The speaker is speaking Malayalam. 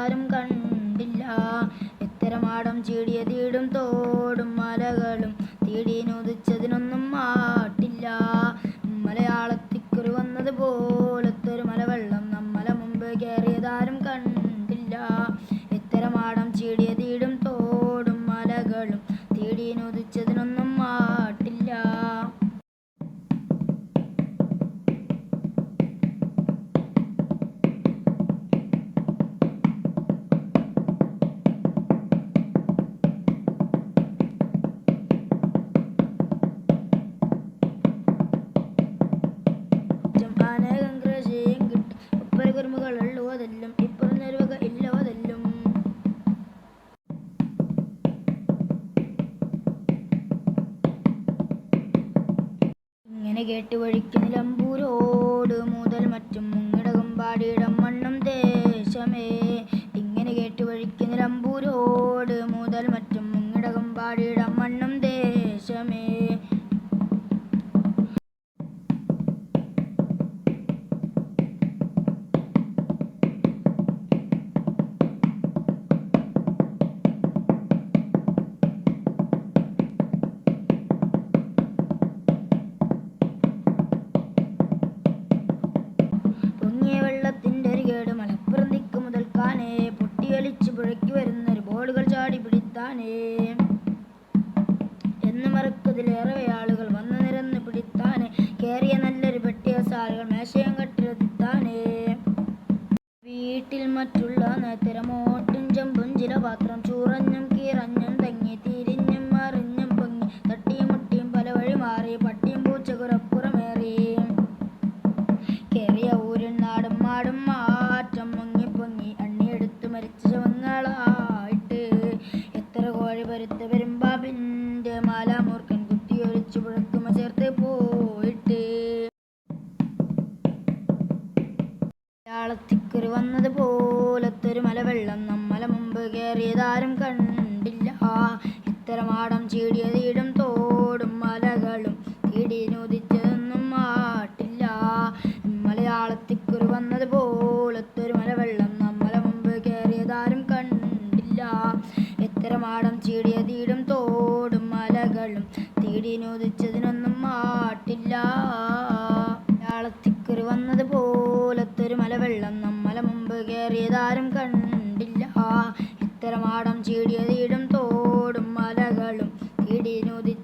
ആരും കണ്ടില്ല. എത്തരമാടം ചീടിയതീടും തോടും മലകളും തീടിനുദിച്ചതിനൊന്നും മാട്ടില്ല. മലയാളത്തിക്കുറി വന്നത് പോലത്തൊരു മലവെള്ളം നമ്മളെ മുമ്പ് കയറിയതാരും കണ്ടില്ല. എത്തരമാടം ചീടിയതീടും തോടും മലകളും തീടിനുദിച്ചതിനൊന്നും മാട്ടില്ല. അനേകം കൃഷിയും കിട്ടും ഒപ്പര കുരുമുകളുള്ളതെല്ലും ഇപ്പറഞ്ഞൊരു വക ഇല്ലവതെല്ലും. ഇങ്ങനെ കേട്ട് വഴിക്ക് നിലമ്പൂരോട് മുതൽ മറ്റും മുങ്ങിടകുമ്പാടിയിടം മണ്ണും ദേശമേ. ഇങ്ങനെ കേട്ട് വഴിക്ക് നിലമ്പൂരോട് മുതൽ മറ്റും മുങ്ങിടകുമ്പാടിയിടം മണ്ണും ദേശമേ. പൊട്ടിയൊലിച്ച് പുഴയ്ക്ക് വരുന്നൊരു ബോളുകൾ ചാടി പിടിത്താനേ എന്ന് മറക്കതിലേറെ ആളുകൾ വന്ന് നിരന്ന് പിടിത്താനേ. കേറിയ നല്ലൊരു പെട്ടിയ സാലുകൾ മേശയും കട്ടിലെത്തിത്താനേ. വീട്ടിൽ മറ്റുള്ള നേത്തരമോട്ടും ചെമ്പും ചിലപാത്രം ചൂറഞ്ഞും കീറഞ്ഞും തങ്ങി തിരിഞ്ഞും മറിഞ്ഞും പൊങ്ങി തട്ടിയും മുട്ടിയും പല വഴി മാറി പട്ടിയും പൂച്ചകുരപ്പുറമേറി. കേറിയ ഊരും നാടും മാടും മാറ്റം മുങ്ങി പൊങ്ങി അണ്ണിയെടുത്തു മരിച്ച ശവങ്ങളായിട്ട്. എത്ര കോഴി പരുത്ത പെരുമ്പാമ്പിന്റെ മാലാമൂർഖൻ കുത്തിയൊലിച്ചു പുഴക്കുമ ചേർത്ത് പോയിട്ട്. മലയാളത്തിക്കുറി വന്നത് പോലത്തൊരു മലവെള്ളം നമ്മളെ മുമ്പ് കയറിയതാരും കണ്ടില്ല. ഇത്തരമാടം ചീടിയതീടും തോടും മലകളും തീടിനുദിച്ചതൊന്നും മാട്ടില്ല. മലയാളത്തിക്കുറി വന്നത് പോലത്തൊരു മലവെള്ളം നമ്മളെ മുമ്പ് കയറിയതാരും കണ്ടില്ല. എത്തരമാടം ചീടിയതീടും തോടും മലകളും തീടിനുദിച്ചതിനൊന്നും മാട്ടില്ല. മലയാളത്തിക്കുറി വന്നത് പോലത്തൊരു മലവെള്ളം നമ്മളെ മുമ്പ് കയറിയതാരും കണ്ടില്ല. ഇത്തരമാടം ചീടിയതീടും തോടും മലകളും തീടിനുദിച്ച